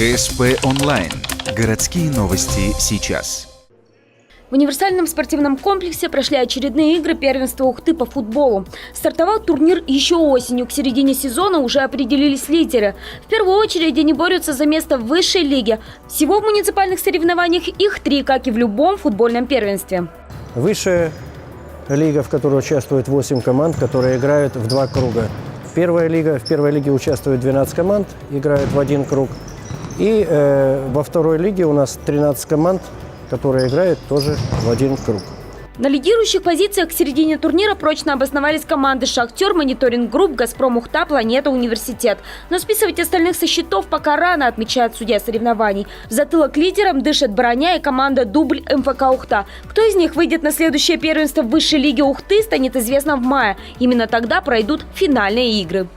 ГСП онлайн. Городские новости сейчас. В универсальном спортивном комплексе прошли очередные игры первенства Ухты по футболу. Стартовал турнир еще осенью. К середине сезона уже определились лидеры. В первую очередь они борются за место в высшей лиге. Всего в муниципальных соревнованиях их 3, как и в любом футбольном первенстве. Высшая лига, в которой участвует 8 команд, которые играют в 2 круга. В первой лиге участвует 12 команд, играют в 1 круг. И во второй лиге у нас 13 команд, которые играют тоже в 1 круг. На лидирующих позициях к середине турнира прочно обосновались команды «Шахтер», «Мониторинг Групп», «Газпром Ухта», «Планета», «Университет». Но списывать остальных со счетов пока рано, отмечает судья соревнований. В затылок лидерам дышит «Броня» и команда «Дубль» МФК «Ухта». Кто из них выйдет на следующее первенство в высшей лиге Ухты, станет известно в мае. Именно тогда пройдут финальные игры.